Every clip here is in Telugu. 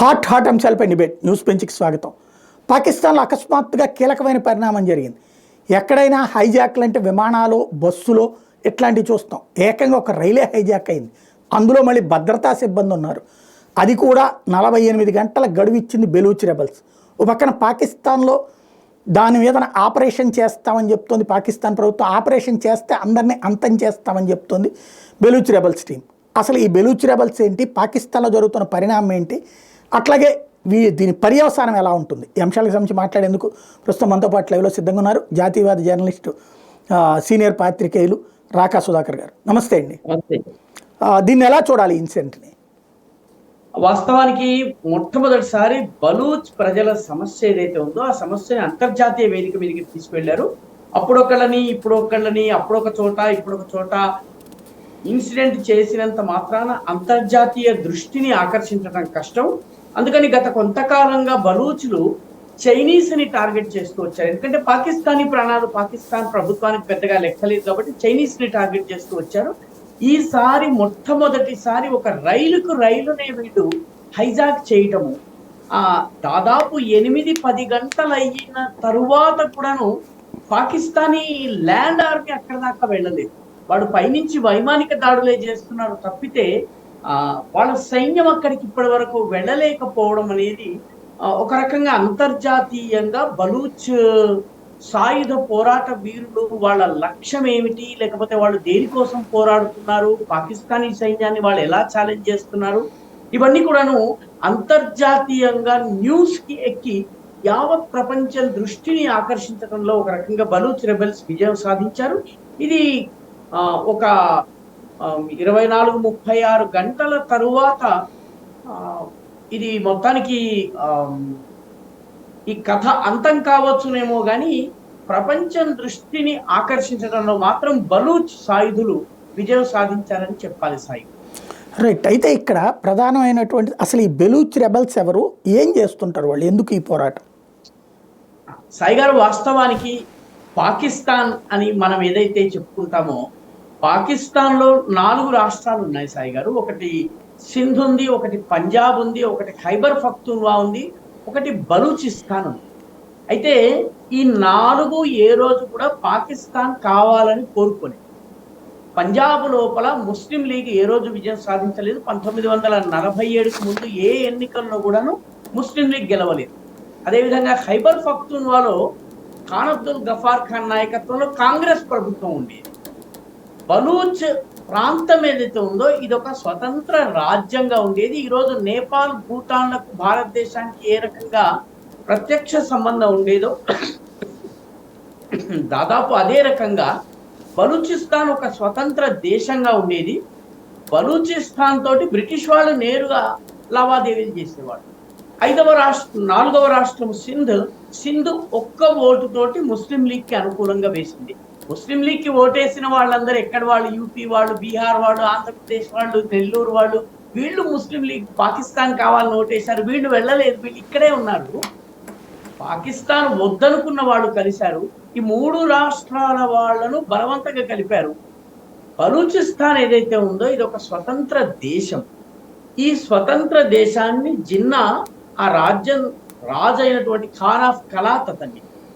హాట్ అంశాలపై డిబేట్ న్యూస్ పెంచికి స్వాగతం. పాకిస్తాన్లో అకస్మాత్తుగా కీలకమైన పరిణామం జరిగింది. ఎక్కడైనా హైజాక్లు అంటే విమానాలు, బస్సులో ఇట్లాంటివి చూస్తాం. ఏకంగా ఒక రైలే హైజాక్ అయింది. అందులో మళ్ళీ భద్రతా సిబ్బంది ఉన్నారు. అది కూడా 48 గంటల గడువు ఇచ్చింది బెలూచ్ రెబల్స్. ఒక పక్కన పాకిస్తాన్లో దాని మీద ఆపరేషన్ చేస్తామని చెప్తోంది పాకిస్తాన్ ప్రభుత్వం. ఆపరేషన్ చేస్తే అందరినీ అంతం చేస్తామని చెప్తోంది బెలూచ్ రెబల్స్ టీం. అసలు ఈ బెలూచ్ రెబల్స్ ఏంటి, పాకిస్తాన్లో జరుగుతున్న పరిణామం ఏంటి, అట్లాగే దీని పర్యవసానం ఎలా ఉంటుంది, ఈ అంశాలకు సంబంధించి మాట్లాడేందుకు ప్రస్తుతం మనతో పాటు లైవ్లో సిద్ధంగా ఉన్నారు జాతీయవాద జర్నలిస్టు సీనియర్ పాత్రికేయులు రాకా సుధాకర్ గారు. నమస్తే అండి. దీన్ని ఎలా చూడాలి ఇన్సిడెంట్ని? వాస్తవానికి మొట్టమొదటిసారి బలూచ్ ప్రజల సమస్య ఏదైతే ఉందో ఆ సమస్యని అంతర్జాతీయ వేదిక మీదకి తీసుకువెళ్లారు. అప్పుడొకళ్ళని ఇప్పుడొకళ్ళని అప్పుడొక చోట ఇప్పుడొక చోట ఇన్సిడెంట్ చేసినంత మాత్రాన అంతర్జాతీయ దృష్టిని ఆకర్షించడం కష్టం. అందుకని గత కొంతకాలంగా బలూచ్లు చైనీస్ ని టార్గెట్ చేస్తూ వచ్చారు. ఎందుకంటే పాకిస్తానీ ప్రాణాలు పాకిస్తాన్ ప్రభుత్వానికి పెద్దగా లెక్కలేదు కాబట్టి చైనీస్ ని టార్గెట్ చేస్తూ వచ్చారు. ఈసారి మొట్టమొదటిసారి ఒక రైలునే వీళ్ళు హైజాక్ చేయటము, దాదాపు 8-10 గంటలు అయిన తరువాత కూడాను పాకిస్తానీ ల్యాండ్ ఆర్మీ అక్కడ దాకా వెళ్ళలేదు. వాడు పైనుంచి వైమానిక దాడులే చేస్తున్నారు తప్పితే వాళ్ళ సైన్యం అక్కడికి ఇప్పటి వరకు వెళ్ళలేకపోవడం అనేది ఒక రకంగా అంతర్జాతీయంగా బలూచ్ సాయుధ పోరాట వీరులు వాళ్ళ లక్ష్యం ఏమిటి, లేకపోతే వాళ్ళు దేనికోసం పోరాడుతున్నారు, పాకిస్తానీ సైన్యాన్ని వాళ్ళు ఎలా ఛాలెంజ్ చేస్తున్నారు, ఇవన్నీ కూడాను అంతర్జాతీయంగా న్యూస్ కి ఎక్కి యావత్ ప్రపంచం దృష్టిని ఆకర్షించడంలో ఒక రకంగా బలూచ్ రెబెల్స్ విజయం సాధించారు. ఇది ఒక 24-36 గంటల తరువాత ఇది మొత్తానికి ఈ కథ అంతం కావచ్చునేమో కానీ ప్రపంచం దృష్టిని ఆకర్షించడంలో మాత్రం బలూచ్ సాయుధులు విజయం సాధించారని చెప్పాలి. సాయి రైట్. అయితే ఇక్కడ ప్రధానమైనటువంటి అసలు ఈ బెలూచ్ రెబల్స్ ఎవరు, ఏం చేస్తుంటారు, వాళ్ళు ఎందుకు ఈ పోరాటం? సాయి గారు, వాస్తవానికి పాకిస్తాన్ అని మనం ఏదైతే చెప్పుకుంటామో పాకిస్తాన్ లో 4 రాష్ట్రాలు ఉన్నాయి సాయి గారు. ఒకటి సింధ్ ఉంది, ఒకటి పంజాబ్ ఉంది, ఒకటి ఖైబర్ పఖ్తూన్వా ఉంది, ఒకటి బలూచిస్తాన్ ఉంది. అయితే ఈ 4 ఏ రోజు కూడా పాకిస్తాన్ కావాలని కోరుకొని పంజాబ్ లోపల ముస్లిం లీగ్ ఏ రోజు విజయం సాధించలేదు. 1947కు ముందు ఏ ఎన్నికల్లో కూడాను ముస్లిం లీగ్ గెలవలేదు. అదేవిధంగా ఖైబర్ పఖ్తూన్వాలో ఖాన్ అబ్దుల్ గఫార్ ఖాన్ నాయకత్వంలో కాంగ్రెస్ ప్రభుత్వం ఉండేది. బలూచ్ ప్రాంతం ఏదైతే ఉందో ఇది ఒక స్వతంత్ర రాజ్యంగా ఉండేది. ఈరోజు నేపాల్, భూటాన్లకు భారతదేశానికి ఏ రకంగా ప్రత్యక్ష సంబంధం ఉండేదో దాదాపు అదే రకంగా బలూచిస్తాన్ ఒక స్వతంత్ర దేశంగా ఉండేది. బలూచిస్తాన్ తోటి బ్రిటిష్ వాళ్ళు నేరుగా లావాదేవీలు చేసేవాడు. 4వ రాష్ట్రం సింధ్ ఒక్క ఓటుతోటి ముస్లిం లీగ్ కి అనుకూలంగా వేసింది. ముస్లిం లీగ్ కి ఓటేసిన వాళ్ళందరూ ఎక్కడ వాళ్ళు, యూపీ వాళ్ళు, బీహార్ వాళ్ళు, ఆంధ్రప్రదేశ్ వాళ్ళు, నెల్లూరు వాళ్ళు, వీళ్ళు ముస్లిం లీగ్ పాకిస్తాన్ కావాలని ఓటేశారు. వీళ్ళు వెళ్ళలేదు, వీళ్ళు ఇక్కడే ఉన్నారు. పాకిస్తాన్ వద్దనుకున్న వాళ్ళు కలిశారు. ఈ 3 రాష్ట్రాల వాళ్లను బలవంతంగా కలిపారు. బలూచిస్తాన్ ఏదైతే ఉందో ఇది ఒక స్వతంత్ర దేశం. ఈ స్వతంత్ర దేశాన్ని జిన్నా ఆ రాజ్యం రాజు అయినటువంటి ఖాన్ ఆఫ్ కలాత్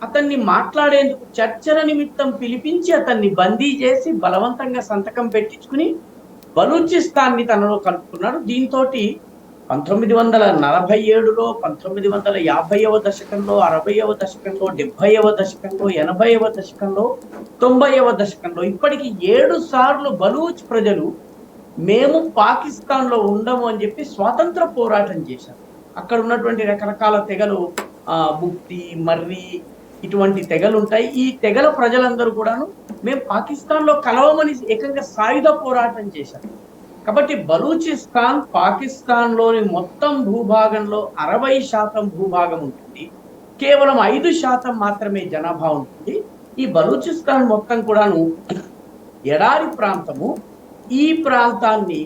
అతన్ని మాట్లాడేందుకు చర్చల నిమిత్తం పిలిపించి అతన్ని బందీ చేసి బలవంతంగా సంతకం పెట్టించుకుని బలూచిస్తాన్ని తనలో కలుపుకున్నాడు. దీంతో 1947లో, 1950వ దశకంలో, 60వ దశకంలో, 70వ దశకంలో, 80వ దశకంలో, 90వ దశకంలో ఇప్పటికి 7 సార్లు బలూచ్ ప్రజలు మేము పాకిస్తాన్ లో ఉండము అని చెప్పి స్వాతంత్ర పోరాటం చేశారు. అక్కడ ఉన్నటువంటి రకరకాల తెగలు, ముక్తి, మర్రి, ఇటువంటి తెగలు ఉంటాయి. ఈ తెగల ప్రజలందరూ కూడాను మేము పాకిస్తాన్ లో కలవమని ఏకంగా సాయుధ పోరాటం చేశారు. కాబట్టి బలూచిస్తాన్ పాకిస్తాన్ లోని మొత్తం భూభాగంలో 60% భూభాగం ఉంటుంది. కేవలం 5% మాత్రమే జనాభా ఉంటుంది. ఈ బలూచిస్తాన్ మొత్తం కూడాను ఎడారి ప్రాంతము. ఈ ప్రాంతాన్ని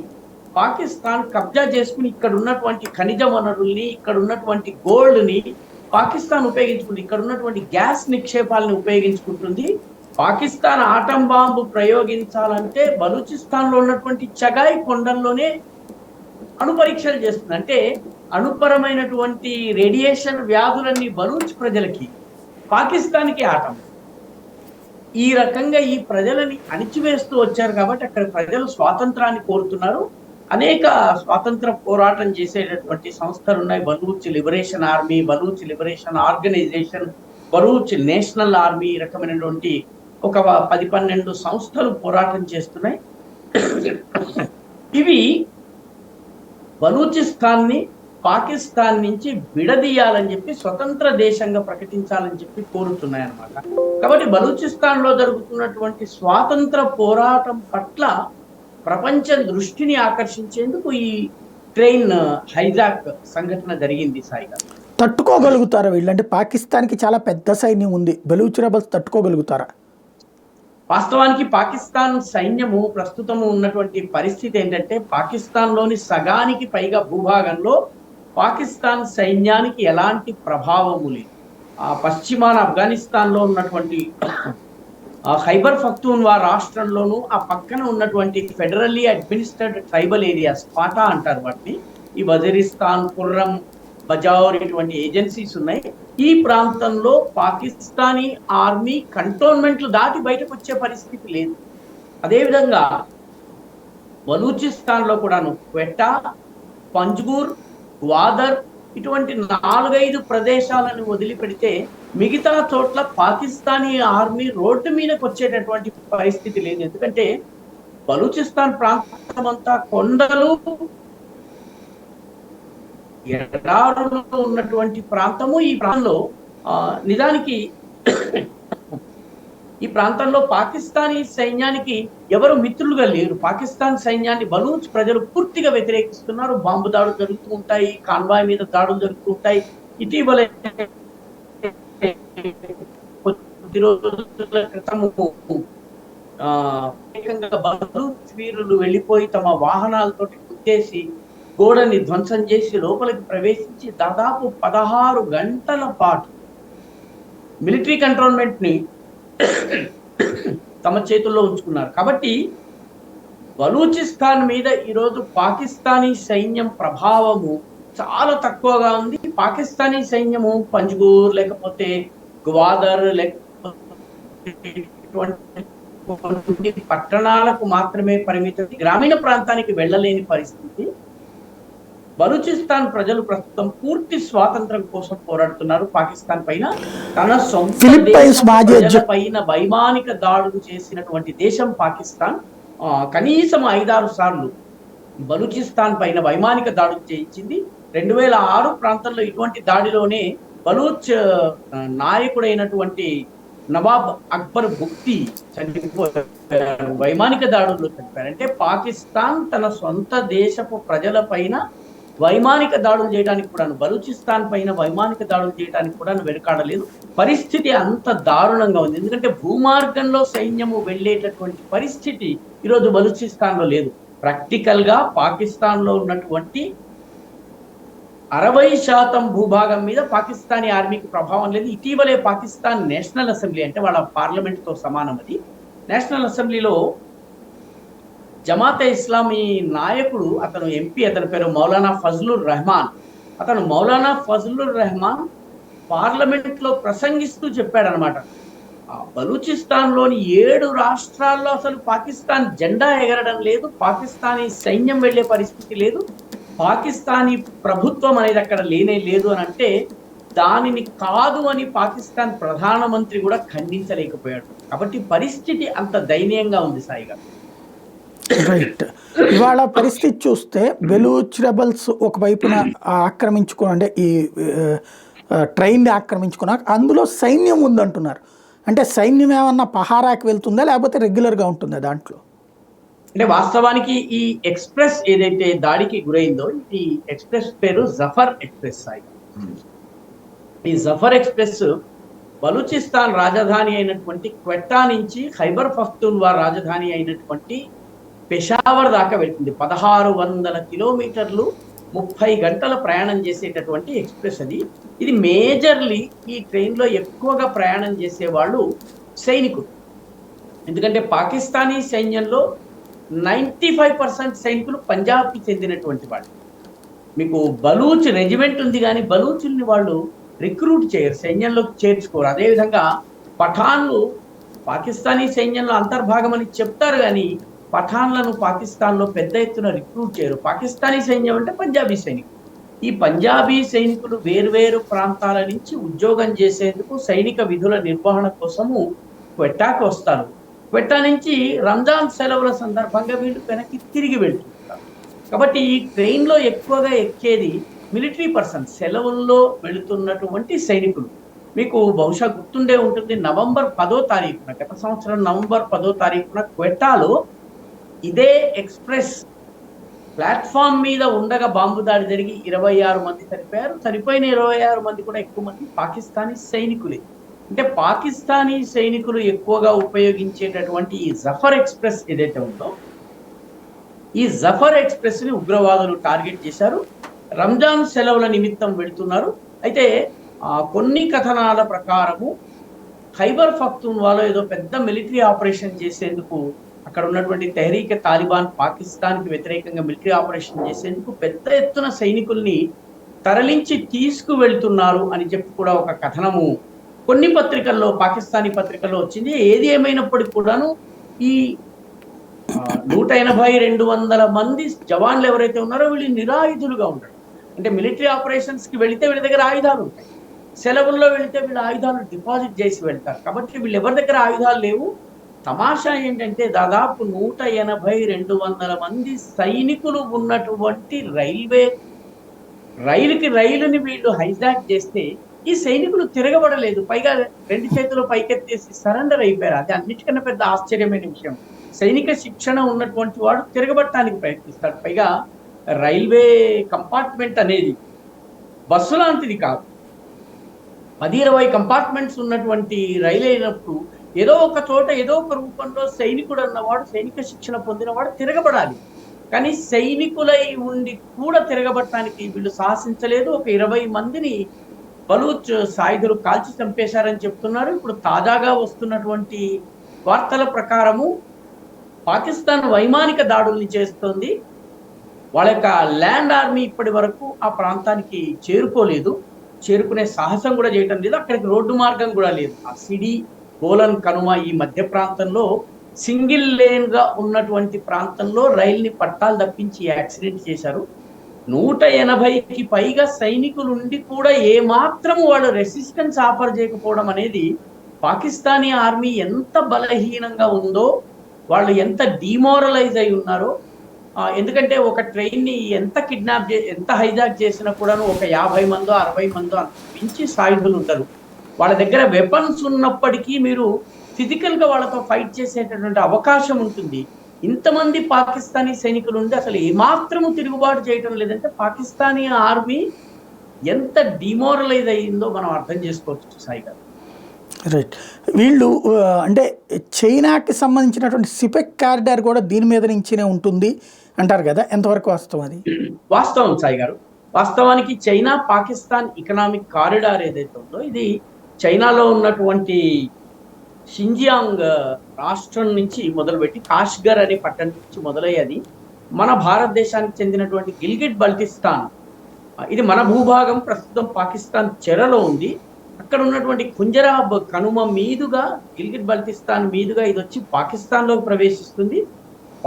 పాకిస్తాన్ కబ్జా చేసుకుని ఇక్కడ ఉన్నటువంటి ఖనిజ వనరుల్ని, ఇక్కడ ఉన్నటువంటి గోల్డ్ని పాకిస్తాన్ ఉపయోగించుకుంటుంది. ఇక్కడ ఉన్నటువంటి గ్యాస్ నిక్షేపాలను ఉపయోగించుకుంటుంది. పాకిస్తాన్ ఆటం బాంబు ప్రయోగించాలంటే బలూచిస్తాన్ లో ఉన్నటువంటి చగాయ్ కొండల్లోనే అణు పరీక్షలు చేస్తుంది. అంటే అణుపరమైనటువంటి రేడియేషన్ వ్యాధులన్నీ బలూచ్ ప్రజలకి, పాకిస్తాన్కి ఆటం. ఈ రకంగా ఈ ప్రజలని అణిచివేస్తూ వచ్చారు కాబట్టి అక్కడ ప్రజలు స్వాతంత్రాన్ని కోరుతున్నారు. అనేక స్వాతంత్ర పోరాటం చేసేటటువంటి సంస్థలు ఉన్నాయి. Baloch liberation army, Baloch liberation organisation, Baloch national army, ఈ రకమైనటువంటి ఒక 10-12 సంస్థలు పోరాటం చేస్తున్నాయి. ఇవి బలూచిస్తాన్ని పాకిస్తాన్ నుంచి విడదీయాలని చెప్పి, స్వతంత్ర దేశంగా ప్రకటించాలని చెప్పి కోరుతున్నాయి అన్నమాట. కాబట్టి బలూచిస్తాన్ లో జరుగుతున్నటువంటి స్వాతంత్ర పోరాటం పట్ల ప్రపంచ దృష్టిని ఆకర్షించేందుకు ఈ ట్రైన్ హైజాక్ సంఘటన జరిగింది. సాయిగా తట్టుకోగలుగుతారా వీళ్ళు? అంటే పాకిస్తాన్కి చాలా పెద్ద సైన్యం ఉంది, బలూచ్ రెబల్స్ తట్టుకోగలుగుతారా? వాస్తవానికి పాకిస్తాన్ సైన్యము ప్రస్తుతము ఉన్నటువంటి పరిస్థితి ఏంటంటే, పాకిస్తాన్లోని సగానికి పైగా భూభాగంలో పాకిస్తాన్ సైన్యానికి ఎలాంటి ప్రభావము లేదు. ఆ పశ్చిమాన ఆఫ్ఘనిస్తాన్లో ఉన్నటువంటి ఖైబర్ పఖ్తూన్వా రాష్ట్రంలోను, ఆ పక్కన ఉన్నటువంటి ఫెడరల్లీ అడ్మినిస్ట్రేటెడ్ ట్రైబల్ ఏరియాస్, పాటా అంటారు వాటిని, ఈ వజీరిస్తాన్, ఖుర్రం, బజార్ ఇటువంటి ఏజెన్సీస్ ఉన్నాయి. ఈ ప్రాంతంలో పాకిస్తానీ ఆర్మీ కంటోన్మెంట్లు దాటి బయటకు వచ్చే పరిస్థితి లేదు. అదేవిధంగా బలూచిస్తాన్ లో కూడాను క్వెట్టా, పంజ్గూర్, గ్వాదర్ ఇటువంటి 4-5 ప్రదేశాలను వదిలిపెడితే మిగతా చోట్ల పాకిస్తానీ ఆర్మీ రోడ్డు మీదకి వచ్చేటటువంటి పరిస్థితి లేదు. ఎందుకంటే బలూచిస్తాన్ ప్రాంతం అంతా కొండలు, ఎడారులో ఉన్నటువంటి ప్రాంతము. ఈ ప్రాంతంలో నిజానికి ఈ ప్రాంతంలో పాకిస్తానీ సైన్యానికి ఎవరు మిత్రులుగా లేరు. పాకిస్తాన్ సైన్యాన్ని బలూచ్ ప్రజలు పూర్తిగా వ్యతిరేకిస్తున్నారు. బాంబు దాడులు జరుగుతూ ఉంటాయి, కాన్వాయ్ మీద దాడులు జరుగుతూ ఉంటాయి. ఇటీవల కొద్ది రోజుల క్రితము బలూచ్ వీరులు వెళ్ళిపోయి తమ వాహనాలతో గుద్దేసి గోడని ధ్వంసం చేసి లోపలికి ప్రవేశించి దాదాపు 16 గంటల పాటు మిలిటరీ కంట్రోల్మెంట్ ని తమ చేతుల్లో ఉంచుకున్నారు. కాబట్టి బలూచిస్తాన్ మీద ఈరోజు పాకిస్తానీ సైన్యం ప్రభావము చాలా తక్కువగా ఉంది. పాకిస్తానీ సైన్యము పంజ్గూర్ లేకపోతే గ్వాదర్ లేకపోతే పట్టణాలకు మాత్రమే పరిమితం, గ్రామీణ ప్రాంతానికి వెళ్ళలేని పరిస్థితి. బలూచిస్తాన్ ప్రజలు ప్రస్తుతం పూర్తి స్వాతంత్రం కోసం పోరాడుతున్నారు. పాకిస్తాన్ పైన తన సొంత పైన వైమానిక దాడులు చేసినటువంటి దేశం పాకిస్తాన్. కనీసం 5-6 సార్లు బలూచిస్తాన్ పైన వైమానిక దాడులు చేయించింది. 2006 ప్రాంతంలో ఇటువంటి దాడిలోనే బలూచ్ నాయకుడైనటువంటి నవాబ్ అక్బర్ బుక్తి చనిపోయారు, వైమానిక దాడుల్లో చనిపోయారు. అంటే పాకిస్తాన్ తన సొంత దేశపు ప్రజల పైన వైమానిక దాడులు చేయడానికి కూడా, బలూచిస్తాన్ పైన వైమానిక దాడులు చేయడానికి కూడా వెనుకాడలేదు. పరిస్థితి అంత దారుణంగా ఉంది. ఎందుకంటే భూమార్గంలో సైన్యము వెళ్ళేటటువంటి పరిస్థితి ఈరోజు బలూచిస్తాన్ లో లేదు. ప్రాక్టికల్ గా పాకిస్తాన్ లో ఉన్నటువంటి 60% భూభాగం మీద పాకిస్తానీ ఆర్మీకి ప్రభావం లేదు. ఇటీవలే పాకిస్తాన్ నేషనల్ అసెంబ్లీ, అంటే వాళ్ళ పార్లమెంట్ తో సమానం అది, నేషనల్ అసెంబ్లీలో జమాతే ఇస్లామీ నాయకుడు, అతను ఎంపీ, అతని పేరు మౌలానా ఫజ్లుర్ రెహమాన్. అతను మౌలానా ఫజ్లుర్ రెహమాన్ పార్లమెంట్ లో ప్రసంగిస్తూ చెప్పాడనమాట, బలూచిస్తాన్ లోని 7 రాష్ట్రాల్లో అసలు పాకిస్తాన్ జెండా ఎగరడం లేదు, పాకిస్తానీ సైన్యం వెళ్లే పరిస్థితి లేదు, పాకిస్తానీ ప్రభుత్వం అనేది అక్కడ లేనే లేదు అని అంటే దానిని కాదు అని పాకిస్తాన్ ప్రధానమంత్రి కూడా ఖండించలేకపోయాడు. కాబట్టి పరిస్థితి అంత దయనీయంగా ఉంది సాయి గారు. రైట్. ఇవాళ పరిస్థితి చూస్తే బలూచ్ రెబల్స్ ఒకవైపున ఆక్రమించుకోండి, ఈ ట్రైన్ని ఆక్రమించుకున్నాక అందులో సైన్యం ఉందంటున్నారు. అంటే సైన్యం ఏమన్నా పహారాకి వెళ్తుందా లేకపోతే రెగ్యులర్గా ఉంటుందా దాంట్లో? అంటే వాస్తవానికి ఈ ఎక్స్ప్రెస్ ఏదైతే దాడికి గురైందో, ఈ ఎక్స్ప్రెస్ పేరు జఫర్ ఎక్స్ప్రెస్ సాయి. ఈ జఫర్ ఎక్స్ప్రెస్ బలూచిస్తాన్ రాజధాని అయినటువంటి క్వెట్టా నుంచి ఖైబర్ పఖ్తూన్వా రాజధాని అయినటువంటి పెషావర్ దాకా వెళ్తుంది. 1600 కిలోమీటర్లు, 30 గంటల ప్రయాణం చేసేటటువంటి ఎక్స్ప్రెస్ అది. ఇది మేజర్లీ ఈ ట్రైన్లో ఎక్కువగా ప్రయాణం చేసేవాళ్ళు సైనికులు. ఎందుకంటే పాకిస్తానీ సైన్యంలో 95% సైనికులు పంజాబ్కి చెందినటువంటి వాళ్ళు. మీకు బలూచ్ రెజిమెంట్ ఉంది కానీ బలూచుల్ని వాళ్ళు రిక్రూట్ చేయరు, సైన్యంలోకి చేర్చుకోరు. అదేవిధంగా పఠాన్లు పాకిస్తానీ సైన్యంలో అంతర్భాగం అని చెప్తారు కానీ పఠాన్లను పాకిస్తాన్లో పెద్ద ఎత్తున రిక్రూట్ చేయరు. పాకిస్తానీ సైన్యం అంటే పంజాబీ సైనికులు. ఈ పంజాబీ సైనికులు వేర్వేరు ప్రాంతాల నుంచి ఉద్యోగం చేసేందుకు సైనిక విధుల నిర్వహణ కోసము క్వెట్టాకు వస్తారు. క్వెట్టా నుంచి రంజాన్ సెలవుల సందర్భంగా వీళ్ళు వెనక్కి తిరిగి వెళ్తుంటారు. కాబట్టి ఈ ట్రైన్లో ఎక్కువగా ఎక్కేది మిలిటరీ పర్సన్, సెలవుల్లో వెళుతున్నటువంటి సైనికులు. మీకు బహుశా గుర్తుండే ఉంటుంది, నవంబర్ 10వ తారీఖున, గత సంవత్సరం నవంబర్ 10వ తారీఖున క్వెట్టాలో ఇదే ఎక్స్ప్రెస్ ప్లాట్ఫామ్ మీద ఉండగా బాంబు దాడి జరిగి 26 మంది చనిపోయారు. చనిపోయిన 26 మంది కూడా ఎక్కువ మంది పాకిస్తానీ సైనికులే. అంటే పాకిస్తానీ సైనికులు ఎక్కువగా ఉపయోగించేటటువంటి ఈ జఫర్ ఎక్స్ప్రెస్ ఏదైతే ఉందో, ఈ జఫర్ ఎక్స్ప్రెస్ ని ఉగ్రవాదులు టార్గెట్ చేశారు. రంజాన్ సెలవుల నిమిత్తం వెళుతున్నారు. అయితే కొన్ని కథనాల ప్రకారము ఖైబర్ పఖ్తూన్వాలో ఏదో పెద్ద మిలిటరీ ఆపరేషన్ చేసేందుకు, అక్కడ ఉన్నటువంటి తెహ్రీక్ తాలిబాన్ పాకిస్తాన్కి వ్యతిరేకంగా మిలిటరీ ఆపరేషన్ చేసేందుకు పెద్ద ఎత్తున సైనికుల్ని తరలించి తీసుకువెళ్తున్నారు అని చెప్పి కూడా ఒక కథనము కొన్ని పత్రికల్లో, పాకిస్తానీ పత్రికల్లో వచ్చింది. ఏది ఏమైనప్పటికీ కూడాను ఈ 180-200 మంది జవాన్లు ఎవరైతే ఉన్నారో వీళ్ళు నిరాయుధులుగా ఉంటారు. అంటే మిలిటరీ ఆపరేషన్స్ కి వెళితే వీళ్ళ దగ్గర ఆయుధాలు ఉంటాయి, సెలవుల్లో వెళితే వీళ్ళ ఆయుధాలు డిపాజిట్ చేసి వెళ్తారు. కాబట్టి వీళ్ళు ఎవరి దగ్గర ఆయుధాలు లేవు. తమాషా ఏంటంటే దాదాపు 180-200 మంది సైనికులు ఉన్నటువంటి రైలుని వీళ్ళు హైజాక్ చేస్తే ఈ సైనికులు తిరగబడలేదు, పైగా 2 చేతులు పైకెత్తేసి సరెండర్ అయిపోయారు. అది అన్నిటికన్నా పెద్ద ఆశ్చర్యమైన విషయం. సైనిక శిక్షణ ఉన్నటువంటి వాడు తిరగబడటానికి ప్రయత్నిస్తాడు. పైగా రైల్వే కంపార్ట్మెంట్ అనేది బస్సు లాంటిది కాదు, 10-20 కంపార్ట్మెంట్స్ ఉన్నటువంటి రైలు అయినప్పుడు ఏదో ఒక చోట ఏదో ఒక రూపంలో సైనికుడు అన్నవాడు, సైనిక శిక్షణ పొందినవాడు తిరగబడాలి. కానీ సైనికులై ఉండి కూడా తిరగబడటానికి వీళ్ళు సాహసించలేదు. ఒక 20 మందిని బలూచ్ సాయుధులు కాల్చి చంపేశారని చెప్తున్నారు. ఇప్పుడు తాజాగా వస్తున్నటువంటి వార్తల ప్రకారము పాకిస్తాన్ వైమానిక దాడుల్ని చేస్తోంది. వాళ్ళ యొక్క ల్యాండ్ ఆర్మీ ఇప్పటి వరకు ఆ ప్రాంతానికి చేరుకోలేదు, చేరుకునే సాహసం కూడా చేయటం లేదు. అక్కడికి రోడ్డు మార్గం కూడా లేదు. ఆ సిడి బోలన్ కనుమ ఈ మధ్య ప్రాంతంలో సింగిల్ లేన్ గా ఉన్నటువంటి ప్రాంతంలో రైల్ని పట్టాలు తప్పించి యాక్సిడెంట్ చేశారు. 180కి పైగా సైనికులు ఉండి కూడా ఏమాత్రము వాళ్ళు రెసిస్టెన్స్ ఆఫర్ చేయకపోవడం అనేది పాకిస్తానీ ఆర్మీ ఎంత బలహీనంగా ఉందో, వాళ్ళు ఎంత డిమోరలైజ్ అయి ఉన్నారో. ఎందుకంటే ఒక ట్రైన్ ని ఎంత హైజాక్ చేసినా కూడాను ఒక 50 మందో 60 మందో మించి సాయుధులు ఉంటారు. వాళ్ళ దగ్గర వెపన్స్ ఉన్నప్పటికీ మీరు ఫిజికల్ గా వాళ్ళతో ఫైట్ చేసేటటువంటి అవకాశం ఉంటుంది. ఇంతమంది పాకిస్తానీ సైనికులు ఉండి అసలు ఏమాత్రము తిరుగుబాటు చేయటం లేదంటే పాకిస్తానీ ఆర్మీ ఎంత డిమోరలైజ్ అయ్యిందో మనం అర్థం చేసుకోవచ్చు సాయి గారు. రైట్. వీళ్ళు అంటే చైనాకి సంబంధించినటువంటి సిపెక్ కారిడార్ కూడా దీని మీద నుంచినే ఉంటుంది అంటారు కదా, ఎంతవరకు వాస్తవం అది? వాస్తవం సాయి గారు. వాస్తవానికి చైనా పాకిస్తాన్ ఎకనామిక్ కారిడార్ ఏదైతే ఉందో ఇది చైనాలో ఉన్నటువంటి షింజియాంగ్ రాష్ట్రం నుంచి మొదలుపెట్టి కాష్గర్ అనే పట్టణం నుంచి మొదలయ్యేది మన భారతదేశానికి చెందినటువంటి గిల్గిట్ బల్టిస్తాన్. ఇది మన భూభాగం, ప్రస్తుతం పాకిస్తాన్ చెరలో ఉంది. అక్కడ ఉన్నటువంటి కుంజరాబ్ కనుమ మీదుగా గిల్గిట్ బల్టిస్తాన్ మీదుగా ఇది వచ్చి పాకిస్తాన్లోకి ప్రవేశిస్తుంది.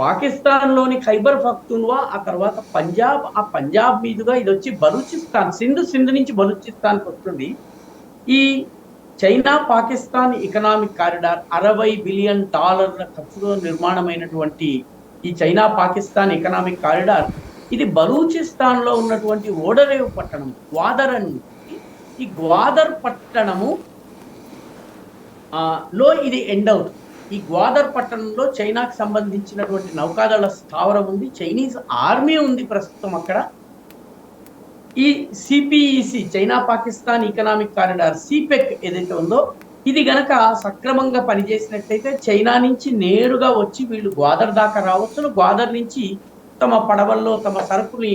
పాకిస్తాన్లోని ఖైబర్ పఖ్తూన్వా, ఆ తర్వాత పంజాబ్, ఆ పంజాబ్ మీదుగా ఇది వచ్చి బలూచిస్తాన్, సింధు నుంచి బలూచిస్తాన్కి వస్తుంది. ఈ China Pakistan economic corridor $60 billion ఖర్చుతో నిర్మాణమైనటువంటి ఈ చైనా పాకిస్తాన్ ఎకనామిక్ కారిడార్ ఇది బలూచిస్తాన్ లో ఉన్నటువంటి ఓడరేవు పట్టణం గ్వాదర్ అని, ఈ గ్వాదర్ పట్టణము లో ఇది ఎండ్ అవుతుంది. ఈ గ్వాదర్ పట్టణంలో చైనాకు సంబంధించినటువంటి నౌకాదళ స్థావరం ఉంది, చైనీస్ ఆర్మీ ఉంది ప్రస్తుతం అక్కడ. ఈ CPEC China Pakistan economic corridor CPEC ఏదైతే ఉందో ఇది గనక సక్రమంగా పనిచేసినట్లయితే చైనా నుంచి నేరుగా వచ్చి వీళ్ళు గ్వాదర్ దాకా రావచ్చు. గ్వాదర్ నుంచి తమ పడవల్లో తమ సరుకుని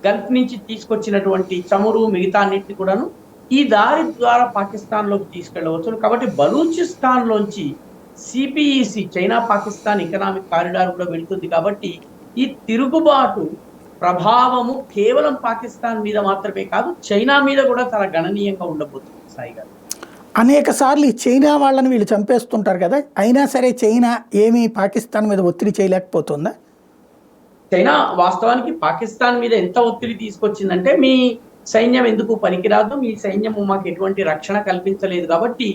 గల్ఫ్ నుంచి తీసుకొచ్చినటువంటి చమురు మిగతా అన్నింటినీ కూడాను ఈ దారి ద్వారా పాకిస్తాన్లోకి తీసుకెళ్ళవచ్చు. కాబట్టి బలూచిస్తాన్ లోంచి CPEC China Pakistan economic corridor కూడా వెళ్తుంది. కాబట్టి ఈ తిరుగుబాటు ప్రభావము కేవలం పాకిస్తాన్ మీద మాత్రమే కాదు, చైనా మీద కూడా చాలా గణనీయంగా ఉండబోతుంది సాయి గారు. అనేక సార్లు ఈ చైనా వాళ్ళని వీళ్ళు చంపేస్తుంటారు కదా, అయినా సరే చైనా ఏమీ పాకిస్తాన్ మీద ఒత్తిడి చేయలేకపోతుందా? చైనా వాస్తవానికి పాకిస్తాన్ మీద ఎంత ఒత్తిడి తీసుకొచ్చిందంటే, మీ సైన్యం ఎందుకు పనికిరాదు, మీ సైన్యము మాకు ఎటువంటి రక్షణ కల్పించలేదు కాబట్టి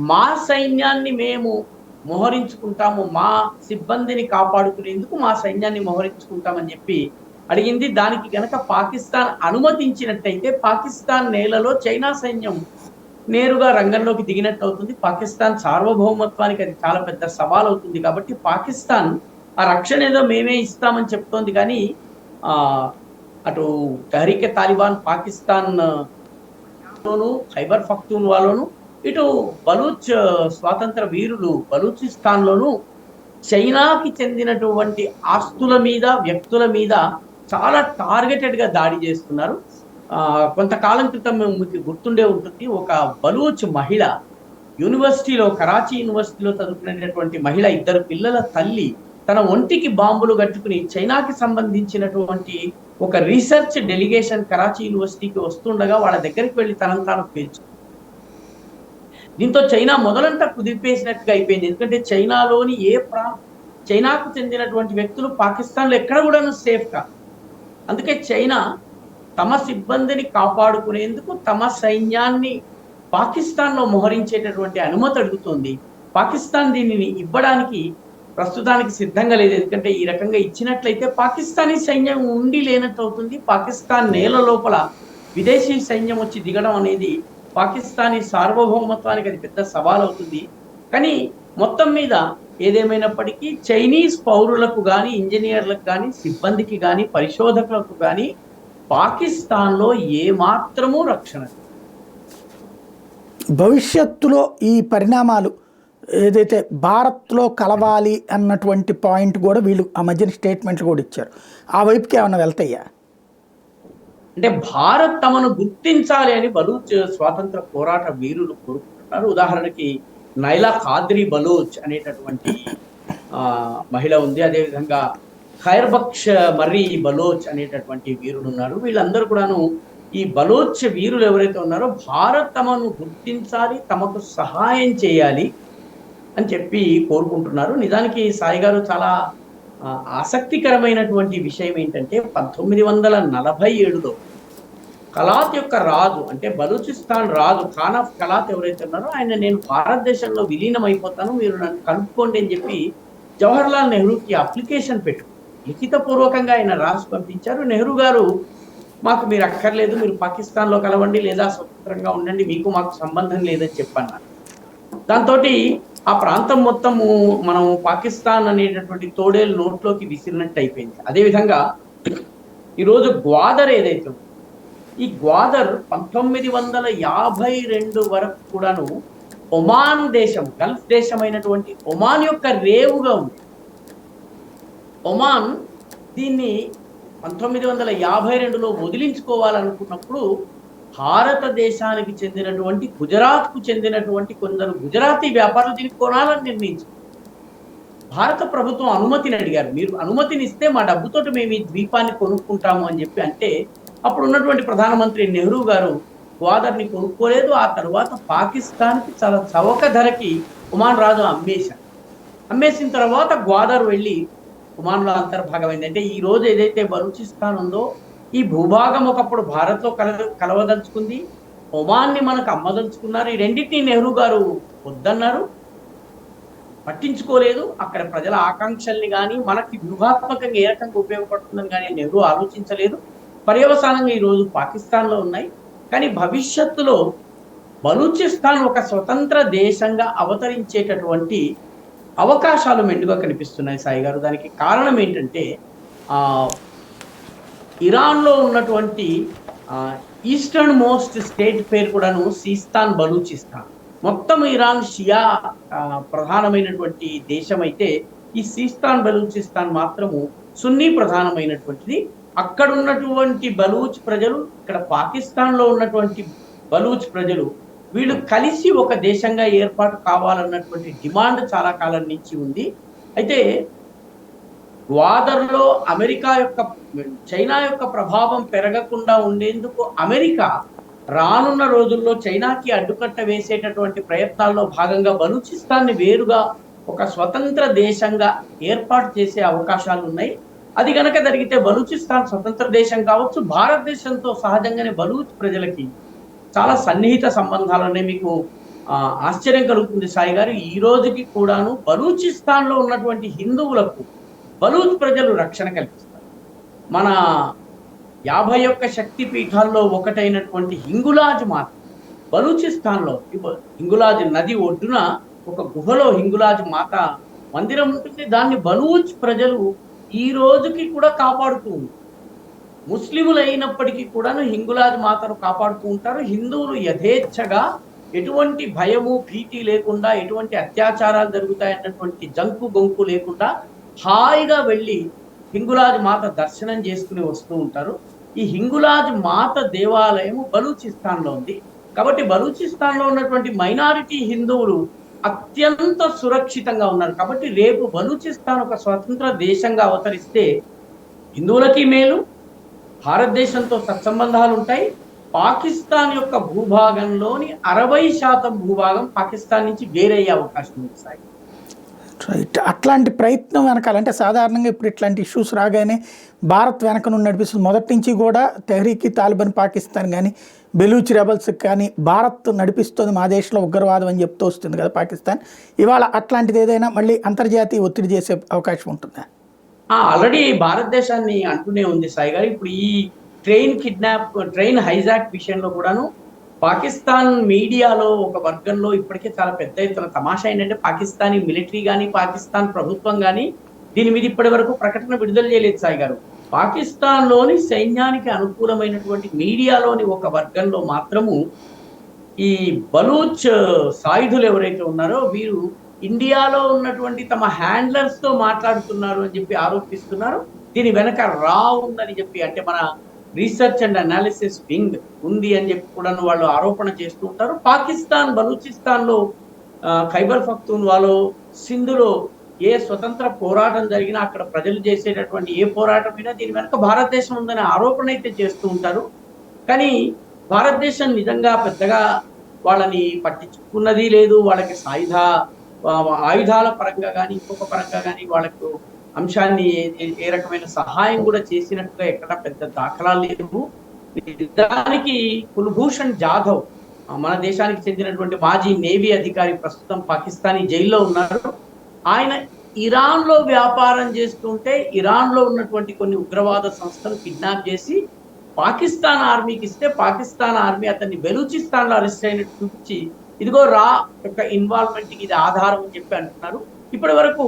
మా సైన్యాన్ని మేము మోహరించుకుంటాము, మా సిబ్బందిని కాపాడుకునేందుకు మా సైన్యాన్ని మోహరించుకుంటామని చెప్పి అడిగింది. దానికి గనక పాకిస్తాన్ అనుమతించినట్టయితే పాకిస్తాన్ నేలలో చైనా సైన్యం నేరుగా రంగంలోకి దిగినట్టు అవుతుంది. పాకిస్తాన్ సార్వభౌమత్వానికి అది చాలా పెద్ద సవాల్ అవుతుంది. కాబట్టి పాకిస్తాన్ ఆ రక్షణ ఏదో మేమే ఇస్తామని చెప్తోంది, కానీ అటు తహరీకే తాలిబాన్ పాకిస్తాన్ లోను, ఖైబర్ పఖ్తూన్వాలోను, ఇటు బలూచ్ స్వాతంత్ర వీరులు బలూచిస్తాన్ లోను చైనాకి చెందినటువంటి ఆస్తుల మీద, వ్యక్తుల మీద చాలా టార్గెటెడ్ గా దాడి చేస్తున్నారు. కొంతకాలం క్రితం మీకు గుర్తుండే ఉంటుంది, ఒక బలూచ్ మహిళ యూనివర్సిటీలో, కరాచీ యూనివర్సిటీలో చదువుకునేటటువంటి మహిళ, 2 పిల్లల తల్లి తన ఒంటికి బాంబులు కట్టుకుని చైనాకి సంబంధించినటువంటి ఒక రీసెర్చ్ డెలిగేషన్ కరాచీ యూనివర్సిటీకి వస్తుండగా వాళ్ళ దగ్గరికి వెళ్ళి తనను తాను పేల్చు. దీంతో చైనా మొదలంతా కుదిరిపేసినట్టుగా అయిపోయింది. ఎందుకంటే చైనాలోని చైనాకు చెందినటువంటి వ్యక్తులు పాకిస్తాన్లో ఎక్కడ కూడా సేఫ్ కాదు. అందుకే చైనా తమ సిబ్బందిని కాపాడుకునేందుకు తమ సైన్యాన్ని పాకిస్తాన్లో మోహరించేటటువంటి అనుమతి అడుగుతోంది. పాకిస్తాన్ దీనిని ఇవ్వడానికి ప్రస్తుతానికి సిద్ధంగా లేదు. ఎందుకంటే ఈ రకంగా ఇచ్చినట్లయితే పాకిస్తానీ సైన్యం ఉండి లేనట్టు అవుతుంది. పాకిస్తాన్ నేల లోపల విదేశీ సైన్యం వచ్చి దిగడం అనేది పాకిస్తానీ సార్వభౌమత్వానికి అది పెద్ద సవాల్ అవుతుంది. కానీ మొత్తం మీద ఏదేమైనప్పటికీ చైనీస్ పౌరులకు కానీ, ఇంజనీర్లకు కానీ, సిబ్బందికి కానీ, పరిశోధకులకు కానీ పాకిస్తాన్లో ఏమాత్రమూ రక్షణ. భవిష్యత్తులో ఈ పరిణామాలు ఏదైతే భారత్లో కలవాలి అన్నటువంటి పాయింట్ కూడా వీళ్ళు ఆ మధ్యన స్టేట్మెంట్లు కూడా ఇచ్చారు, ఆ వైపుకి ఏమైనా వెళ్తాయా? అంటే భారత్ తమను గుర్తించాలి అని బలూచ్ స్వాతంత్ర పోరాట వీరులు కోరుకుంటున్నారు. ఉదాహరణకి నైలా ఖాద్రీ బలూచ్ అనేటటువంటి మహిళ ఉంది. అదేవిధంగా ఖైర్బక్ష్ మర్రీ బలోచ్ అనేటటువంటి వీరులు ఉన్నారు. వీళ్ళందరూ కూడాను, ఈ బలోచ్ వీరులు ఎవరైతే ఉన్నారో భారత్ తమను గుర్తించాలి, తమకు సహాయం చేయాలి అని చెప్పి కోరుకుంటున్నారు. నిజానికి సాయి గారు చాలా ఆసక్తికరమైనటువంటి విషయం ఏంటంటే, 1947లో కలాత్ యొక్క రాజు, అంటే బలూచిస్తాన్ రాజు ఖాన్ ఆఫ్ కలాత్ ఎవరైతే ఉన్నారో ఆయన, నేను భారతదేశంలో విలీనం అయిపోతాను, మీరు నన్ను కనుక్కోండి అని చెప్పి జవహర్లాల్ నెహ్రూకి అప్లికేషన్ పెట్టు లిఖితపూర్వకంగా ఆయన రాసి పంపించారు. నెహ్రూ గారు, మాకు మీరు అక్కర్లేదు, మీరు పాకిస్తాన్లో కలవండి లేదా స్వతంత్రంగా ఉండండి, మీకు మాకు సంబంధం లేదని చెప్పన్నారు. దాంతో ఆ ప్రాంతం మొత్తము మనం పాకిస్తాన్ అనేటటువంటి తోడేలు నోట్లోకి విసిరినట్టు అయిపోయింది. అదేవిధంగా ఈరోజు గ్వాదర్ ఏదైతే, ఈ గ్వాదర్ 1952 వరకు కూడాను ఒమాన్ దేశం, గల్ఫ్ దేశమైనటువంటి ఒమాన్ యొక్క రేవుగా ఉంది. ఒమాన్ దీన్ని 1952లో వదిలించుకోవాలనుకున్నప్పుడు భారతదేశానికి చెందినటువంటి, గుజరాత్కు చెందినటువంటి కొందరు గుజరాతీ వ్యాపారులు దీన్ని కొనాలని నిర్ణయించారు. భారత ప్రభుత్వం అనుమతిని అడిగారు, మీరు అనుమతినిస్తే మా డబ్బుతోటి మేము ఈ ద్వీపాన్ని కొనుక్కుంటాము అని చెప్పి అంటే, అప్పుడు ఉన్నటువంటి ప్రధానమంత్రి నెహ్రూ గారు గ్వాదర్ని కొనుక్కోలేదు. ఆ తర్వాత పాకిస్తాన్కి చాలా చవక ధరకి ఒమాన్ రాజు అమ్మేశారు. అమ్మేసిన తర్వాత గ్వాదర్ వెళ్ళి ఒమాన్లో అంతర్భాగమైంది. అంటే ఈ రోజు ఏదైతే బలూచిస్తాన్ ఉందో, ఈ భూభాగం ఒకప్పుడు భారత్లో కలవదలుచుకుంది, ఒమాన్ని మనకు అమ్మదలుచుకున్నారు. ఈ రెండింటినీ నెహ్రూ గారు వద్దన్నారు, పట్టించుకోలేదు. అక్కడ ప్రజల ఆకాంక్షల్ని కానీ, మనకి వ్యూహాత్మకంగా ఏ రకంగా ఉపయోగపడుతుందని కానీ నెహ్రూ ఆలోచించలేదు. పర్యవసానంగా ఈరోజు పాకిస్తాన్లో ఉన్నాయి. కానీ భవిష్యత్తులో బలూచిస్తాన్ ఒక స్వతంత్ర దేశంగా అవతరించేటటువంటి అవకాశాలు మెండుగా కనిపిస్తున్నాయి సాయి గారు. దానికి కారణం ఏంటంటే, ఇరాన్లో ఉన్నటువంటి ఈస్టర్న్ మోస్ట్ స్టేట్ పేరు కూడాను సిస్తాన్ బలూచిస్తాన్. మొత్తం ఇరాన్ షియా ప్రధానమైనటువంటి దేశం అయితే, ఈ సిస్తాన్ బలూచిస్తాన్ మాత్రము సున్నీ ప్రధానమైనటువంటిది. అక్కడ ఉన్నటువంటి బలూచ్ ప్రజలు, ఇక్కడ పాకిస్తాన్లో ఉన్నటువంటి బలూచ్ ప్రజలు, వీళ్ళు కలిసి ఒక దేశంగా ఏర్పాటు కావాలన్నటువంటి డిమాండ్ చాలా కాలం నుంచి ఉంది. అయితే గ్వాదర్లో చైనా యొక్క ప్రభావం పెరగకుండా ఉండేందుకు అమెరికా రానున్న రోజుల్లో చైనాకి అడ్డుకట్ట వేసేటటువంటి ప్రయత్నాల్లో భాగంగా బలూచిస్తాన్ని వేరుగా ఒక స్వతంత్ర దేశంగా ఏర్పాటు చేసే అవకాశాలు ఉన్నాయి. అది గనక జరిగితే బలూచిస్తాన్ స్వతంత్ర దేశం కావచ్చు. భారతదేశంతో సహజంగానే బలూచ్ ప్రజలకి చాలా సన్నిహిత సంబంధాలనే మీకు ఆశ్చర్యం కలుగుతుంది సాయి గారు. ఈ రోజుకి కూడాను బలూచిస్తాన్ లో ఉన్నటువంటి హిందువులకు బలూచ్ ప్రజలు రక్షణ కల్పిస్తారు. మన 51 శక్తి పీఠాల్లో ఒకటైనటువంటి హింగులాజ్ మాత బలూచిస్తాన్ లో హింగులాజ్ నది ఒడ్డున ఒక గుహలో హింగులాజ్ మాత మందిరం ఉంటుంది. దాన్ని బలూచ్ ప్రజలు ఈ రోజుకి కూడా కాపాడుతూ ఉంటారు. ముస్లిములు అయినప్పటికీ కూడాను హింగులాజ్ మాతను కాపాడుతూ ఉంటారు. హిందువులు యథేచ్ఛగా ఎటువంటి భయము భీతి లేకుండా, ఎటువంటి అత్యాచారాలు జరుగుతాయన్నటువంటి జంకు గొంకు లేకుండా హాయిగా వెళ్ళి హింగులాజ్ మాత దర్శనం చేసుకుని వస్తూ ఉంటారు. ఈ హింగులాజ్ మాత దేవాలయం బలూచిస్తాన్ లో ఉంది. కాబట్టి బలూచిస్తాన్ లో ఉన్నటువంటి మైనారిటీ హిందువులు అత్యంత సురక్షితంగా ఉన్నారు. కాబట్టి రేపు బలూచిస్తాన్ ఒక స్వతంత్ర దేశంగా అవతరిస్తే హిందువులకి మేలు, భారతదేశంతో సత్సంబంధాలు ఉంటాయి. పాకిస్తాన్ యొక్క భూభాగంలోని 60% భూభాగం పాకిస్తాన్ నుంచి వేరయ్యే అవకాశం ఉంది సాయి. రైట్. అట్లాంటి ప్రయత్నం వెనకాలంటే సాధారణంగా ఇప్పుడు ఇట్లాంటి ఇష్యూస్ రాగానే భారత్ వెనక నుండి నడిపిస్తుంది. మొదటి నుంచి కూడా తెహ్రీకి తాలిబాన్ పాకిస్తాన్ కానీ బెలూచ్ రెబల్స్ కానీ భారత్ నడిపిస్తుంది, మా దేశంలో ఉగ్రవాదం అని చెప్తూ వస్తుంది కదా పాకిస్తాన్. ఇవాళ అట్లాంటిది ఏదైనా మళ్ళీ అంతర్జాతీయ ఒత్తిడి చేసే అవకాశం ఉంటుందా? ఆల్రెడీ భారతదేశాన్ని అంటూనే ఉంది సాయి గారు. ఇప్పుడు ఈ ట్రైన్ హైజాక్ విషయంలో కూడాను పాకిస్తాన్ మీడియాలో ఒక వర్గంలో ఇప్పటికే చాలా పెద్ద ఎత్తున తమాషా ఏంటంటే పాకిస్తానీ మిలిటరీ కానీ పాకిస్తాన్ ప్రభుత్వం కానీ దీని మీద ఇప్పటి వరకు ప్రకటన విడుదల చేయలేదు సాయి గారు. పాకిస్తాన్ లోని సైన్యానికి అనుకూలమైనటువంటి మీడియాలోని ఒక వర్గంలో మాత్రము ఈ బలూచ్ సాయుధులు ఎవరైతే ఉన్నారో వీరు ఇండియాలో ఉన్నటువంటి తమ హ్యాండ్లర్స్ తో మాట్లాడుతున్నారు అని చెప్పి ఆరోపిస్తున్నారు. దీని వెనక రా ఉందని చెప్పి, అంటే మన రీసెర్చ్ అండ్ అనాలిసిస్ వింగ్ ఉంది అని చెప్పి కూడా వాళ్ళు ఆరోపణ చేస్తూ ఉంటారు. పాకిస్తాన్ బలూచిస్తాన్ లో ఖైబర్ పఖ్తూన్వాలో సింధులో ఏ స్వతంత్ర పోరాటం జరిగినా అక్కడ ప్రజలు చేసేటటువంటి ఏ పోరాటం అయినా దీని వెనక భారతదేశం ఉందనే ఆరోపణ అయితే చేస్తూ ఉంటారు. కానీ భారతదేశం నిజంగా పెద్దగా వాళ్ళని పట్టించుకున్నది లేదు. వాళ్ళకి ఆయుధాల పరంగా కానీ ఇంకొక పరంగా కానీ వాళ్ళకు అంశాన్ని ఏ రకమైన సహాయం కూడా చేసినట్టుగా ఎక్కడ పెద్ద దాఖలాలు లేవు. దానికి కుల్భూషణ్ జాధవ్ మన దేశానికి చెందినటువంటి మాజీ నేవీ అధికారి ప్రస్తుతం పాకిస్తానీ జైల్లో ఉన్నారు. ఆయన ఇరాన్ లో వ్యాపారం చేస్తుంటే ఇరాన్ లో ఉన్నటువంటి కొన్ని ఉగ్రవాద సంస్థలు కిడ్నాప్ చేసి పాకిస్తాన్ ఆర్మీకి ఇస్తే పాకిస్తాన్ ఆర్మీ అతన్ని బెలూచిస్తాన్ లో అరెస్ట్ అయినట్టు చూపించి ఇదిగో రా యొక్క ఇన్వాల్వ్మెంట్ కి ఇది ఆధారం అని చెప్పి అంటున్నారు. ఇప్పటి వరకు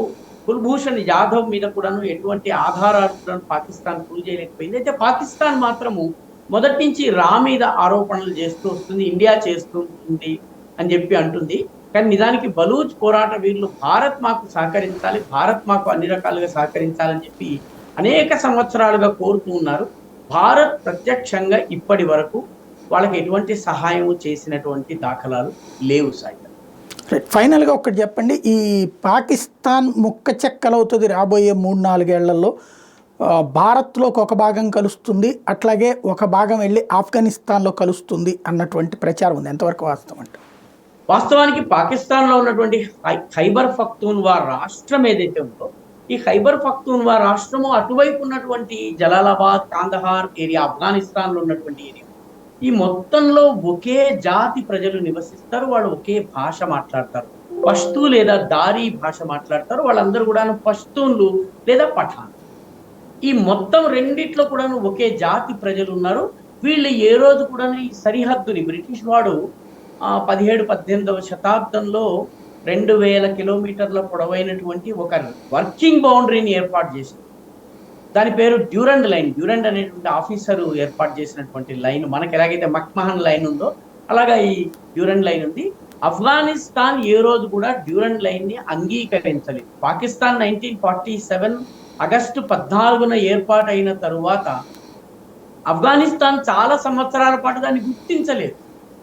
కుల్భూషణ్ జాధవ్ మీద కూడాను ఎటువంటి ఆధారాలు కూడా పాకిస్తాన్ ప్రూవ్ చేయలేకపోయింది. అయితే పాకిస్తాన్ మాత్రము మొదటి నుంచి రా మీద ఆరోపణలు చేస్తూ వస్తుంది, ఇండియా చేస్తుంది అని చెప్పి అంటుంది. కానీ నిజానికి బలూచ్ పోరాట వీరులు భారత్ మాకు సహకరించాలి, భారత్ మాకు అన్ని రకాలుగా సహకరించాలని చెప్పి అనేక సంవత్సరాలుగా కోరుతూ ఉన్నారు. భారత్ ప్రత్యక్షంగా ఇప్పటి వరకు వాళ్ళకి ఎటువంటి సహాయం చేసినటువంటి దాఖలాలు లేవు సాయి. ఫైనల్గా ఒకటి చెప్పండి, ఈ పాకిస్తాన్ ముక్క చెక్కలవుతుంది రాబోయే 3-4 ఏళ్లలో. భారత్లోకి ఒక భాగం కలుస్తుంది, అట్లాగే ఒక భాగం వెళ్ళి ఆఫ్ఘనిస్తాన్లో కలుస్తుంది అన్నటువంటి ప్రచారం ఉంది. ఎంతవరకు వాస్తవం అంటే? వాస్తవానికి పాకిస్తాన్లో ఉన్నటువంటి ఖైబర్ పఖ్తూన్వా రాష్ట్రం ఏదైతే ఉందో ఈ ఖైబర్ పఖ్తూన్వా రాష్ట్రము అటువైపు ఉన్నటువంటి జలాలాబాద్, కాందహార్ ఏరియా, ఆఫ్ఘనిస్తాన్లో ఉన్నటువంటి ఏరియా, ఈ మొత్తంలో ఒకే జాతి ప్రజలు నివసిస్తారు. వాళ్ళు ఒకే భాష మాట్లాడతారు, పష్తూ లేదా దారీ భాష మాట్లాడతారు. వాళ్ళందరూ కూడా పష్తూన్లు లేదా పఠాన్. ఈ మొత్తం రెండిట్లో కూడా ఒకే జాతి ప్రజలు ఉన్నారు. వీళ్ళు ఏ రోజు కూడా ఈ సరిహద్దుని బ్రిటిష్ వాడు 17-18వ శతాబ్దంలో 2000 కిలోమీటర్ల పొడవైనటువంటి ఒక వర్కింగ్ బౌండరీని ఏర్పాటు చేసింది. దాని పేరు డ్యూరండ్ లైన్. డ్యూరండ్ అనేటువంటి ఆఫీసరు ఏర్పాటు చేసినటువంటి లైన్, మనకి ఎలాగైతే మక్మహన్ లైన్ ఉందో అలాగా ఈ డ్యూరండ్ లైన్ ఉంది. ఆఫ్ఘనిస్తాన్ ఏ రోజు కూడా డ్యూరండ్ లైన్ ని అంగీకరించలేదు. పాకిస్తాన్ 1947 ఆగస్టు 14న ఏర్పాటైన తరువాత ఆఫ్ఘనిస్తాన్ చాలా సంవత్సరాల పాటు దాన్ని గుర్తించలేదు.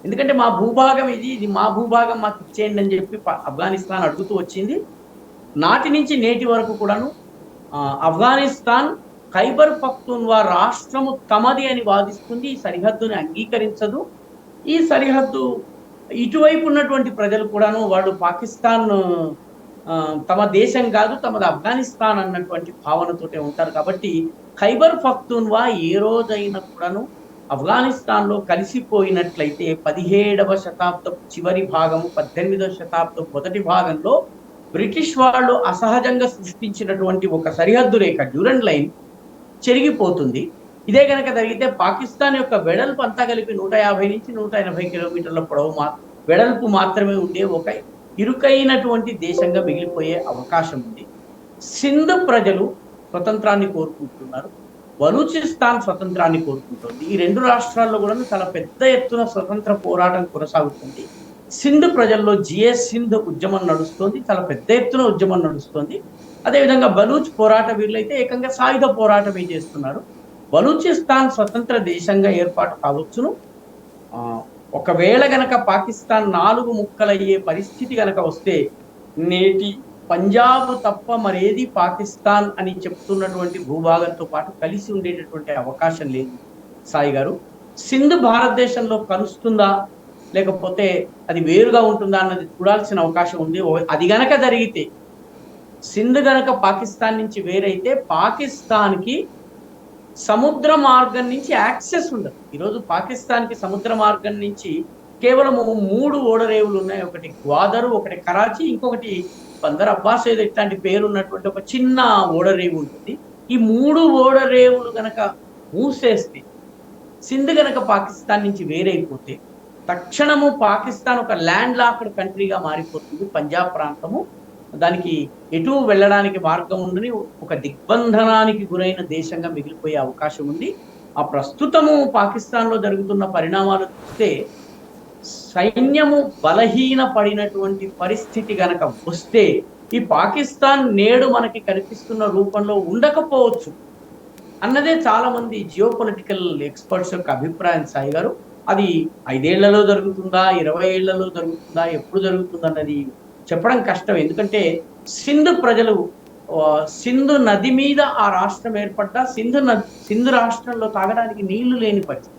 ఎందుకంటే మా భూభాగం ఇది మా భూభాగం మాకు ఇచ్చేయండి అని చెప్పి ఆఫ్ఘనిస్తాన్ అడుగుతూ వచ్చింది. నాటి నుంచి నేటి వరకు కూడాను ఆఫ్ఘనిస్తాన్ ఖైబర్ పఖ్తూన్వా రాష్ట్రము తమది అని వాదిస్తుంది. ఈ సరిహద్దుని అంగీకరించదు. ఈ సరిహద్దు ఇటువైపు ఉన్నటువంటి ప్రజలు కూడాను వాళ్ళు పాకిస్తాన్ తమ దేశం కాదు, తమది ఆఫ్ఘనిస్తాన్ అన్నటువంటి భావనతోటే ఉంటారు. కాబట్టి ఖైబర్ పఖ్తూన్వా ఏ రోజైనా కూడాను ఆఫ్ఘనిస్తాన్లో కలిసిపోయినట్లయితే 17వ శతాబ్దపు చివరి భాగము 18వ శతాబ్దం మొదటి భాగంలో బ్రిటిష్ వాళ్ళు అసహజంగా సృష్టించినటువంటి ఒక సరిహద్దు రేఖ డ్యూరన్ లైన్ చెరిగిపోతుంది. ఇదే కనుక జరిగితే పాకిస్తాన్ యొక్క వెడల్పు అంతా కలిపి 150 నుంచి 180 కిలోమీటర్ల పొడవు వెడల్పు మాత్రమే ఉండే ఒక ఇరుకైనటువంటి దేశంగా మిగిలిపోయే అవకాశం ఉంది. సింధ్ ప్రజలు స్వతంత్రాన్ని కోరుకుంటున్నారు, బలూచిస్తాన్ స్వతంత్రాన్ని కోరుకుంటుంది. ఈ రెండు రాష్ట్రాల్లో కూడా చాలా పెద్ద ఎత్తున స్వతంత్ర పోరాటం కొనసాగుతుంది. సింధ్ ప్రజల్లో జిఎస్ సింధ్ ఉద్యమం నడుస్తుంది, చాలా పెద్ద ఎత్తున ఉద్యమం నడుస్తుంది. అదేవిధంగా బలూచ్ పోరాట వీరులు అయితే ఏకంగా సాయుధ పోరాటమే చేస్తున్నారు. బలూచిస్తాన్ స్వతంత్ర దేశంగా ఏర్పాటు కావచ్చును. ఒకవేళ గనక పాకిస్తాన్ 4 ముక్కలయ్యే పరిస్థితి గనక వస్తే నేటి పంజాబ్ తప్ప మరేది పాకిస్తాన్ అని చెప్తున్నటువంటి భూభాగంతో పాటు కలిసి ఉండేటటువంటి అవకాశం లేదు. సాయి గారు, సింధ్ భారతదేశంలో కలుస్తుందా లేకపోతే అది వేరుగా ఉంటుందా అన్నది చూడాల్సిన అవకాశం ఉంది. అది గనక జరిగితే, సింధ్ గనక పాకిస్తాన్ నుంచి వేరైతే పాకిస్తాన్కి సముద్ర మార్గం నుంచి యాక్సెస్ ఉండదు. ఈరోజు పాకిస్తాన్కి సముద్ర మార్గం నుంచి కేవలం 3 ఓడరేవులు ఉన్నాయి. ఒకటి గ్వాదరు, ఒకటి కరాచీ, ఇంకొకటి బందర్ అబ్బాస్ ఏదో ఇట్లాంటి పేరు ఉన్నటువంటి ఒక చిన్న ఓడరేవు ఉంటుంది. ఈ 3 ఓడరేవులు గనక మూసేస్తే, సింధ్ గనక పాకిస్తాన్ నుంచి వేరైపోతే తక్షణము పాకిస్తాన్ ఒక ల్యాండ్ లాక్డ్ కంట్రీగా మారిపోతుంది. పంజాబ్ ప్రాంతము దానికి ఎటు వెళ్ళడానికి మార్గం ఉందని ఒక దిగ్బంధనానికి గురైన దేశంగా మిగిలిపోయే అవకాశం ఉంది. ఆ ప్రస్తుతము పాకిస్తాన్లో జరుగుతున్న పరిణామాలు చూస్తే సైన్యము బలహీన పడినటువంటి పరిస్థితి గనక వస్తే ఈ పాకిస్తాన్ నేడు మనకి కనిపిస్తున్న రూపంలో ఉండకపోవచ్చు అన్నదే చాలా మంది జియో పొలిటికల్ ఎక్స్పర్ట్స్ యొక్క అభిప్రాయం. సాయి గారు, అది 5 ఏళ్లలో జరుగుతుందా, 20 ఏళ్లలో జరుగుతుందా, ఎప్పుడు జరుగుతుంది అన్నది చెప్పడం కష్టం. ఎందుకంటే సింధ్ ప్రజలు సింధు నది మీద ఆ రాష్ట్రం ఏర్పడ్డా సింధు రాష్ట్రంలో తాగడానికి నీళ్లు లేని పరిస్థితి,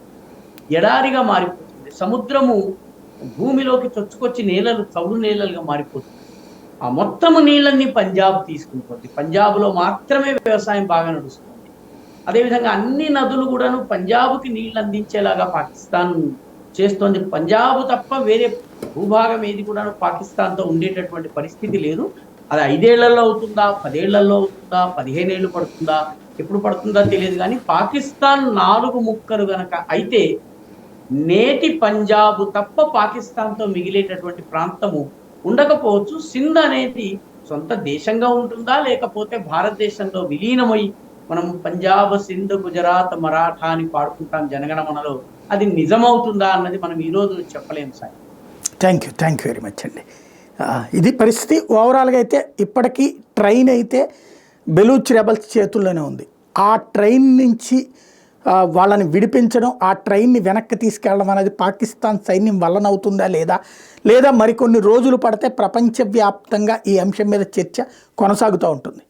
ఎడారిగా మారిపోతుంది. సముద్రము భూమిలోకి చొచ్చుకొచ్చి నేలలు చౌడు నేలలుగా మారిపోతుంది. ఆ మొత్తము నీళ్ళన్నీ పంజాబ్ తీసుకుంటుంది. పంజాబ్లో మాత్రమే వ్యవసాయం బాగా నడుస్తుంది. అదేవిధంగా అన్ని నదులు కూడాను పంజాబ్కి నీళ్లు అందించేలాగా పాకిస్తాన్ చేస్తోంది. పంజాబ్ తప్ప వేరే భూభాగం ఏది కూడా పాకిస్తాన్తో ఉండేటటువంటి పరిస్థితి లేదు. అది 5 ఏళ్లలో అవుతుందా, 10 ఏళ్లలో అవుతుందా, 15 ఏళ్ళు పడుతుందా, ఎప్పుడు పడుతుందా తెలియదు. కానీ పాకిస్తాన్ 4 ముక్కలు గనక అయితే నేటి పంజాబ్ తప్ప పాకిస్తాన్తో మిగిలేటటువంటి ప్రాంతము ఉండకపోవచ్చు. సింధ్ అనేది సొంత దేశంగా ఉంటుందా లేకపోతే భారతదేశంలో విలీనమై మనం పంజాబ్, సింధ్, గుజరాత్, మరాఠా అని పాడుకుంటాం జనగణమనలో, అది నిజమవుతుందా అన్నది మనం ఈరోజు చెప్పలేము sir. Thank you very much అండి. ఇది పరిస్థితి. ఓవరాల్గా అయితే ఇప్పటికీ ట్రైన్ అయితే బెలూచ్ రెబల్స్ చేతుల్లోనే ఉంది. ఆ ట్రైన్ నుంచి వాళ్ళని విడిపించడం, ఆ ట్రైన్ని వెనక్కి తీసుకెళ్ళడం అనేది పాకిస్తాన్ సైన్యం వల్లనవుతుందా లేదా మరికొన్ని రోజులు పడితే ప్రపంచవ్యాప్తంగా ఈ అంశం మీద చర్చ కొనసాగుతూ ఉంటుంది.